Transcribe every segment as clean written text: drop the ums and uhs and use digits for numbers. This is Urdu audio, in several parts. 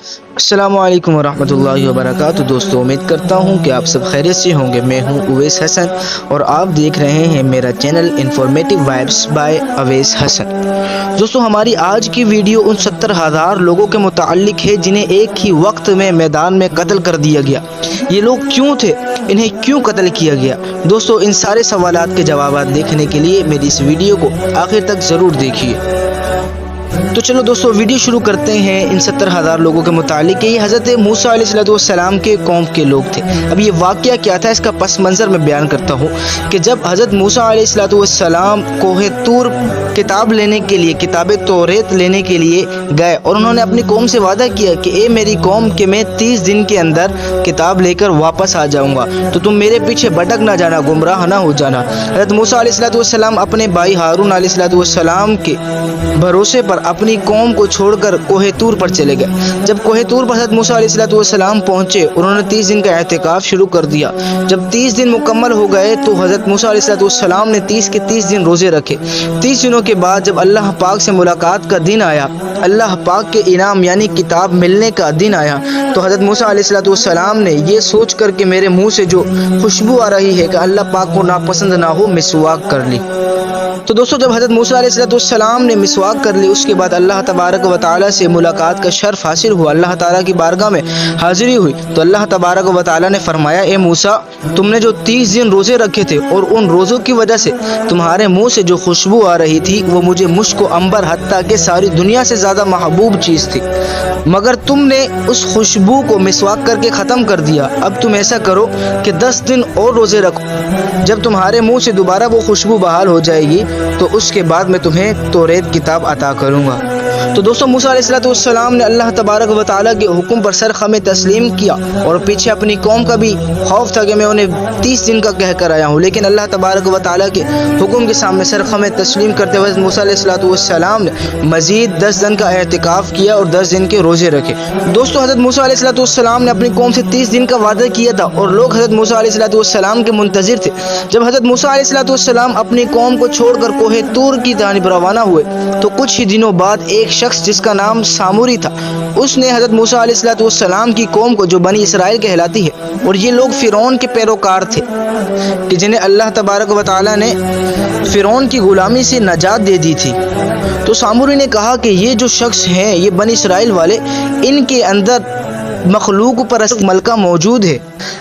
السلام علیکم ورحمۃ اللہ وبرکاتہ دوستو، امید کرتا ہوں کہ آپ سب خیریت سے ہوں گے۔ میں ہوں اویس حسن اور آپ دیکھ رہے ہیں میرا channel informative vibes by Awais Hasan. دوستو، ہماری آج کی ویڈیو ان 70,000 لوگوں کے متعلق ہے جنہیں ایک ہی وقت میں میدان میں قتل کر دیا گیا۔ یہ لوگ کیوں تھے؟ انہیں کیوں قتل کیا گیا؟ دوستو، ان سارے سوالات کے جوابات دیکھنے کے لیے میری اس ویڈیو کو آخر تک ضرور دیکھیے۔ تو چلو دوستو، ویڈیو شروع کرتے ہیں۔ ان 70,000 لوگوں کے متعلق یہ حضرت موسیٰ علیہ السلام کے قوم کے لوگ تھے۔ اب یہ واقعہ کیا تھا، اس کا پس منظر میں بیان کرتا ہوں کہ جب حضرت موسیٰ علیہ السلام کوہ طور کتاب لینے کے لیے، کتاب توریت لینے کے لیے گئے اور انہوں نے اپنی قوم سے وعدہ کیا کہ اے میری قوم کہ میں 30 دن کے اندر کتاب لے کر واپس آ جاؤں گا، تو تم میرے پیچھے بھٹک نہ جانا، گمراہ نہ ہو جانا۔ حضرت موسیٰ علیہ السلام اپنے بھائی ہارون علیہ السلام کے بھروسے پر اپنی قوم کو چھوڑ کر کوہ طور پر چلے گئے۔ جب کوہ طور پر حضرت موسیٰ علیہ السلام پہنچے، انہوں نے 30 دن کا اعتکاف شروع کر دیا۔ جب 30 دن مکمل ہو گئے تو حضرت موسیٰ علیہ السلام نے 30 کے 30 دن روزے رکھے۔ 30 دنوں کے بعد جب اللہ پاک سے ملاقات کا دن آیا، اللہ پاک کے انعام یعنی کتاب ملنے کا دن آیا، تو حضرت موسیٰ علیہ السلام نے یہ سوچ کر کہ میرے منہ سے جو خوشبو آ رہی ہے کہ اللہ پاک کو ناپسند نہ ہو، مسواک کر لی۔ تو دوستو، جب حضرت موسیٰ علیہ السلام نے مسواک کر لی، اس کے بعد اللہ تبارک و تعالیٰ سے ملاقات کا شرف حاصل ہوا، اللہ تعالیٰ کی بارگاہ میں حاضری ہوئی، تو اللہ تبارک و تعالیٰ نے فرمایا، اے موسیٰ، تم نے جو 30 دن روزے رکھے تھے اور ان روزوں کی وجہ سے تمہارے منہ سے جو خوشبو آ رہی تھی وہ مجھے مشک و عنبر حتیٰ کہ ساری دنیا سے زیادہ محبوب چیز تھی، مگر تم نے اس خوشبو کو مسواک کر کے ختم کر دیا۔ اب تم ایسا کرو کہ 10 دن اور روزے رکھو، جب تمہارے منہ سے دوبارہ وہ خوشبو بحال ہو جائے گی تو اس کے بعد میں تمہیں توریت کتاب عطا کروں گا۔ تو دوستو، موسیٰ علیہ السلام نے اللہ تبارک و تعالیٰ کے حکم پر سر خم تسلیم کیا، اور پیچھے اپنی قوم کا بھی خوف تھا کہ میں انہیں 30 دن کا کہہ کر آیا ہوں، لیکن اللہ تبارک و تعالیٰ کے حکم کے سامنے سر خم تسلیم کرتے ہوئے موسیٰ علیہ السلام نے مزید 10 دن کا اعتکاف کیا اور 10 دن کے روزے رکھے۔ دوستو، حضرت موسیٰ علیہ السلام نے اپنی قوم سے 30 دن کا وعدہ کیا تھا اور لوگ حضرت موسیٰ علیہ السلام کے منتظر تھے۔ جب حضرت موسیٰ علیہ السلام اپنی قوم کو چھوڑ کر کوہ طور کی جانب روانہ ہوئے تو کچھ ہی دنوں بعد ایک شخص جس کا نام ساموری تھا، اس نے حضرت موسیٰ علیہ السلام کی قوم کو، جو بنی اسرائیل کہلاتی ہے، اور یہ لوگ فرعون کے پیروکار تھے کہ جنہیں اللہ تبارک و تعالیٰ نے فرعون کی غلامی سے نجات دے دی تھی، تو ساموری نے کہا کہ یہ جو شخص ہیں، یہ بنی اسرائیل والے، ان کے اندر مخلوق پرست ملکہ موجود ہے،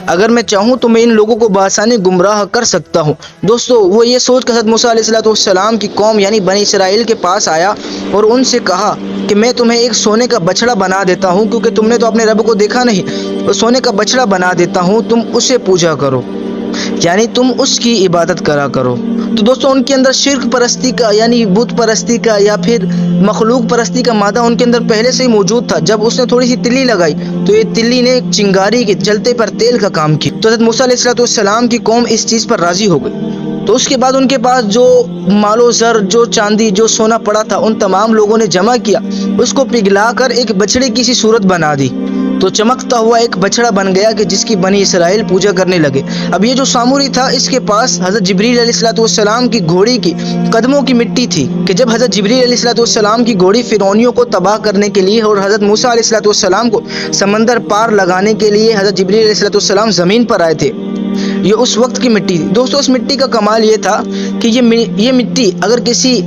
اگر میں چاہوں تو میں ان لوگوں کو بآسانی گمراہ کر سکتا ہوں۔ دوستو، وہ یہ سوچ کر حضرت موسیٰ علیہ السلام کی قوم یعنی بنی اسرائیل کے پاس آیا اور ان سے کہا کہ میں تمہیں ایک سونے کا بچڑا بنا دیتا ہوں، کیونکہ تم نے تو اپنے رب کو دیکھا نہیں، تو سونے کا بچڑا بنا دیتا ہوں، تم اسے پوجا کرو، یعنی تم اس کی عبادت کرا کرو۔ تو دوستو، ان کے اندر شرک پرستی کا یعنی بت پرستی کا یا پھر مخلوق پرستی کا مادہ ان کے اندر پہلے سے ہی موجود تھا۔ جب اس نے تھوڑی سی تلی لگائی تو یہ تلی نے چنگاری کے جلتے پر تیل کا کام کی، تو حضرت موسیٰ علیہ السلام کی قوم اس چیز پر راضی ہو گئی۔ تو اس کے بعد ان کے پاس جو مال و زر، جو چاندی، جو سونا پڑا تھا، ان تمام لوگوں نے جمع کیا، اس کو پگھلا کر ایک بچڑے کی سی صورت بنا دی، تو چمکتا ہوا ایک بچڑا بن گیا کہ جس کی بنی اسرائیل پوجا کرنے لگے۔ اب یہ جو ساموری تھا، اس کے پاس حضرت جبریل علیہ السلام کی گھوڑی کی قدموں کی مٹی تھی کہ جب حضرت جبریل علیہ السلام کی گھوڑی فرعونیوں کو تباہ کرنے کے لیے اور حضرت موسیٰ علیہ السلام کو سمندر پار لگانے کے لیے حضرت جبریل علیہ السلام زمین پر آئے تھے، یہ اس وقت کی مٹی تھی۔ دوستو، اس مٹی کا کمال یہ تھا کہ یہ مٹی اگر کسی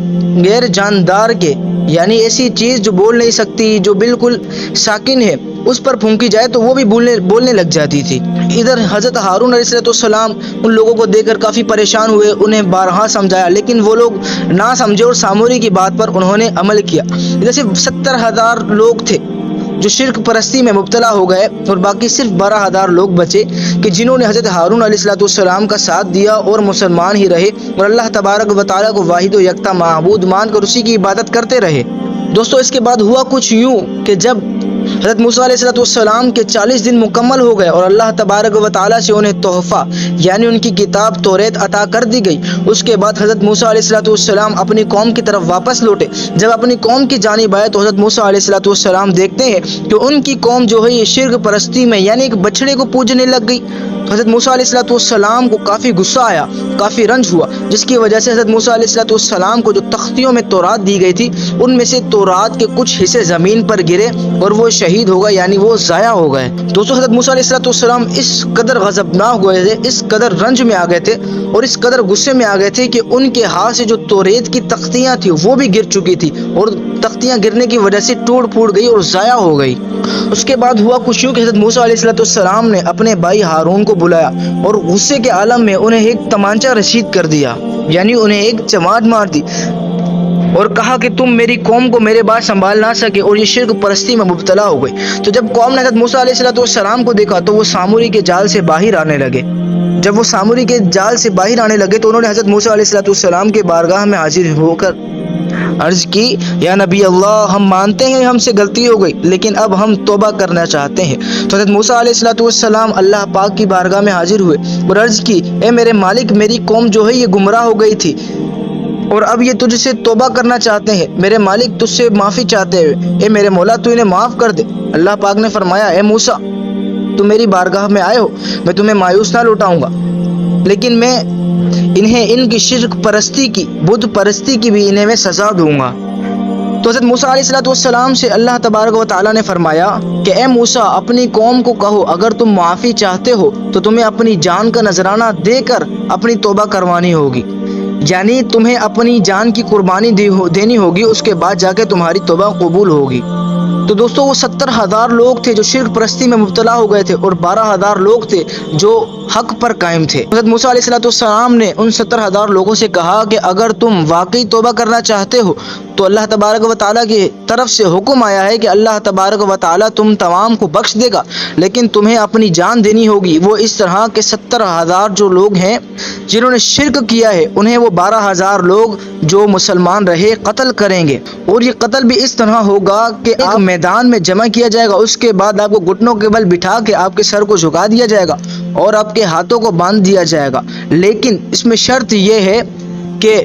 غیر جاندار کے یعنی ایسی چیز جو بول نہیں سکتی، جو بالکل ساکن ہے، اس پر پھونکی جائے تو وہ بھی بولنے لگ جاتی تھی۔ ادھر حضرت ہارون علیہ السلام ان لوگوں کو دیکھ کر کافی پریشان ہوئے، انہیں بارہا سمجھایا، لیکن وہ لوگ نہ سمجھے اور ساموری کی بات پر انہوں نے عمل کیا۔ جیسے 70,000 لوگ تھے جو شرک پرستی میں مبتلا ہو گئے اور باقی صرف 12,000 لوگ بچے کہ جنہوں نے حضرت ہارون علیہ السلام کا ساتھ دیا اور مسلمان ہی رہے اور اللہ تبارک و تعالیٰ کو واحد و یکتا معبود مان کر اسی کی عبادت کرتے رہے۔ دوستو، اس کے بعد ہوا کچھ یوں کہ جب حضرت موسیٰ علیہ السلام کے 40 دن مکمل ہو گئے اور اللہ تبارک و تعالیٰ سے انہیں تحفہ یعنی ان کی کتاب توریت عطا کر دی گئی، اس کے بعد حضرت موسیٰ علیہ السلام اپنی قوم کی طرف واپس لوٹے۔ جب اپنی قوم کی جانب آئے تو حضرت موسیٰ علیہ السلام دیکھتے ہیں کہ ان کی قوم جو ہے یہ شرک پرستی میں یعنی ایک بچڑے کو پوجنے لگ گئی۔ تو حضرت موسیٰ علیہ السلام کو کافی غصہ آیا، کافی رنج ہوا، جس کی وجہ سے حضرت موسیٰ علیہ السلام کو جو تختیوں میں تورات دی گئی تھی ان میں سے تورات کے کچھ حصے زمین پر گرے اور وہ شہید شہید ہو گئے، یعنی وہ ضائع ہو گئے۔ دوستو حضرت موسیٰ علیہ السلام اس قدر غضبناک ہوئے تھے، اس قدر رنج میں آ گئے تھے اور اس قدر غصے میں آ گئے تھے کہ ان کے ہاتھ سے جو توریت کی تختیاں تھی وہ بھی گر چکی تھی اور تختیاں گرنے کی وجہ سے ٹوٹ پھوٹ گئی اور ضائع ہو گئی۔ اس کے بعد ہوا کچھ یوں کہ حضرت موسیٰ علیہ السلام نے اپنے بھائی ہارون کو بلایا اور غصے کے عالم میں انہیں ایک تمانچہ رسید کر دیا، یعنی انہیں ایک چماٹ مار دی اور کہا کہ تم میری قوم کو میرے بعد سنبھال نہ سکے اور یہ شرک پرستی میں مبتلا ہو گئی۔ تو جب قوم نے حضرت موسیٰ علیہ السلام کو دیکھا تو وہ ساموری کے جال سے باہر آنے لگے۔ جب وہ ساموری کے جال سے باہر آنے لگے تو انہوں نے حضرت موسیٰ علیہ السلام کے بارگاہ میں حاضر ہو کر عرض کی، یا نبی اللہ، ہم مانتے ہیں ہم سے غلطی ہو گئی، لیکن اب ہم توبہ کرنا چاہتے ہیں۔ تو حضرت موسیٰ علیہ السلام اللہ پاک کی بارگاہ میں حاضر ہوئے اور عرض کی، اے میرے مالک، میری قوم جو ہے یہ گمراہ ہو گئی تھی اور اب یہ تجھ سے توبہ کرنا چاہتے ہیں، میرے مالک تجھ سے معافی چاہتے ہیں، اے میرے مولا تو انہیں معاف کر دے۔ اللہ پاک نے فرمایا، اے موسیٰ، تم میری بارگاہ میں آئے ہو، میں تمہیں مایوس نہ لوٹاؤں گا، لیکن میں انہیں ان کی شرک پرستی کی، بت پرستی کی بھی انہیں میں سزا دوں گا۔ تو حضرت موسیٰ علیہ السلام سے اللہ تبارک و تعالیٰ نے فرمایا کہ اے موسیٰ، اپنی قوم کو کہو اگر تم معافی چاہتے ہو تو تمہیں اپنی جان کا نذرانہ دے کر اپنی توبہ کروانی ہوگی، یعنی تمہیں اپنی جان کی قربانی دینی ہوگی، اس کے بعد جا کے تمہاری توبہ قبول ہوگی۔ تو دوستو وہ 70,000 لوگ تھے جو شرک پرستی میں مبتلا ہو گئے تھے اور 12,000 لوگ تھے جو حق پر قائم تھے۔ حضرت موسیٰ علیہ السلام نے ان 70,000 لوگوں سے کہا کہ اگر تم واقعی توبہ کرنا چاہتے ہو تو اللہ تبارک و تعالیٰ کی طرف سے حکم آیا ہے کہ اللہ تبارک و تعالیٰ تم تمام کو بخش دے گا، لیکن تمہیں اپنی جان دینی ہوگی۔ وہ اس طرح کے 70,000 جو لوگ ہیں جنہوں نے شرک کیا ہے انہیں وہ 12,000 لوگ جو مسلمان رہے قتل کریں گے، اور یہ قتل بھی اس طرح ہوگا کہ ایک میدان میں جمع کیا جائے گا، اس کے بعد آپ کو گھٹنوں کے بل بٹھا کے آپ کے سر کو جھکا دیا جائے گا اور آپ کے ہاتھوں کو باندھ دیا جائے گا، لیکن اس میں شرط یہ ہے کہ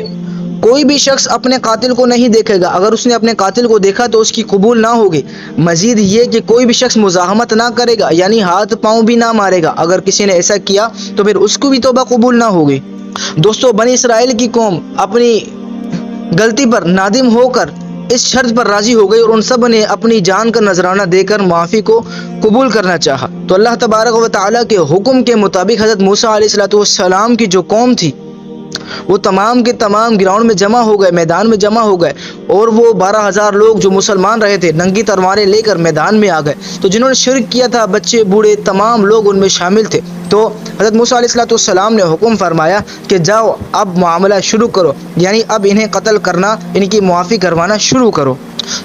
کوئی بھی شخص اپنے قاتل کو نہیں دیکھے گا، اگر اس نے اپنے قاتل کو دیکھا تو اس کی قبول نہ ہوگی۔ مزید یہ کہ کوئی بھی شخص مزاحمت نہ کرے گا، یعنی ہاتھ پاؤں بھی نہ مارے گا، اگر کسی نے ایسا کیا تو پھر اس کو بھی توبہ قبول نہ ہوگی۔ دوستو بنی اسرائیل کی قوم اپنی غلطی پر نادم ہو کر اس شرط پر راضی ہو گئی اور ان سب نے اپنی جان کا نذرانہ دے کر معافی کو قبول کرنا چاہا۔ تو اللہ تبارک و تعالیٰ کے حکم کے مطابق حضرت موسیٰ علیہ السلام کی جو قوم تھی وہ تمام کے تمام گراؤنڈ میں جمع ہو گئے، میدان میں جمع ہو گئے، اور وہ 12,000 لوگ جو مسلمان رہے تھے ننگی تلواریں لے کر میدان میں آ گئے۔ تو جنہوں نے شرک کیا تھا، بچے بوڑھے تمام لوگ ان میں شامل تھے۔ تو حضرت موسیٰ علیہ السلام نے حکم فرمایا کہ جاؤ اب معاملہ شروع کرو، یعنی اب انہیں قتل کرنا، ان کی معافی کروانا شروع کرو۔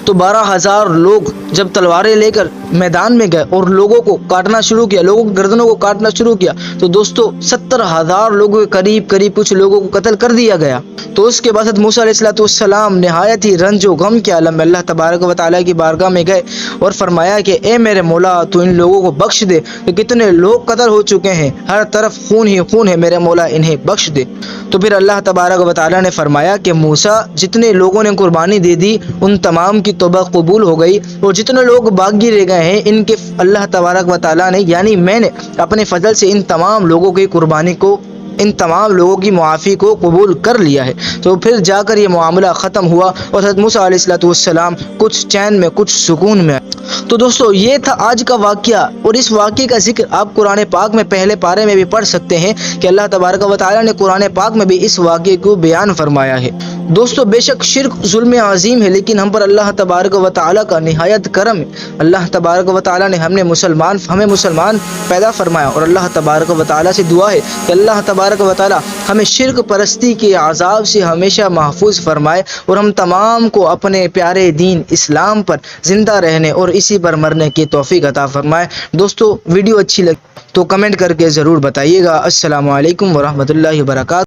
تو 12,000 لوگ جب تلواریں لے کر میدان میں گئے اور لوگوں کو کاٹنا شروع کیا، لوگوں کی گردنوں کو کاٹنا شروع کیا، تو دوستو 70,000 لوگوں کے قریب کچھ لوگوں کو قتل کر دیا گیا۔ تو اس کے بعد حضرت موسیٰ علیہ السلام نہایت ہی رنج و غم کے عالم میں اللہ تبارک و تعالیٰ کی بارگاہ میں گئے اور فرمایا کہ اے میرے مولا، تو ان لوگوں کو بخش دے کہ کتنے لوگ قتل ہو چکے ہیں، ہر طرف خون ہی خون ہے، میرے مولا انہیں بخش دے۔ تو پھر اللہ تبارک و تعالیٰ نے فرمایا کہ موسیٰ، جتنے لوگوں نے قربانی دے دی ان تمام کی توبہ قبول ہو گئی، اور جتنے لوگ باقی رہ گئے ہیں ان کے اللہ تبارک و تعالیٰ نے، یعنی میں نے اپنے فضل سے ان تمام لوگوں کی قربانی کو، ان تمام لوگوں کی معافی کو قبول کر لیا ہے۔ تو پھر جا کر یہ معاملہ ختم ہوا اور حضرت موسیٰ علیہ السلام کچھ چین میں، کچھ سکون میں۔ تو دوستو یہ تھا آج کا واقعہ، اور اس واقعے کا ذکر آپ قرآن پاک میں پہلے پارے میں بھی پڑھ سکتے ہیں کہ اللہ تبارک و تعالیٰ نے قرآن پاک میں بھی اس واقعے کو بیان فرمایا ہے۔ دوستو بے شک شرک ظلم عظیم ہے، لیکن ہم پر اللہ تبارک و تعالیٰ کا نہایت کرم ہے۔ اللہ تبارک و تعالیٰ نے ہمیں مسلمان پیدا فرمایا، اور اللہ تبارک و تعالیٰ سے دعا ہے کہ اللہ تبارک و تعالیٰ ہمیں شرک پرستی کے عذاب سے ہمیشہ محفوظ فرمائے، اور ہم تمام کو اپنے پیارے دین اسلام پر زندہ رہنے اور اسی پر مرنے کی توفیق عطا فرمائے۔ دوستو ویڈیو اچھی لگی تو کمنٹ کر کے ضرور بتائیے گا۔ السلام علیکم ورحمۃ اللہ وبرکاتہ۔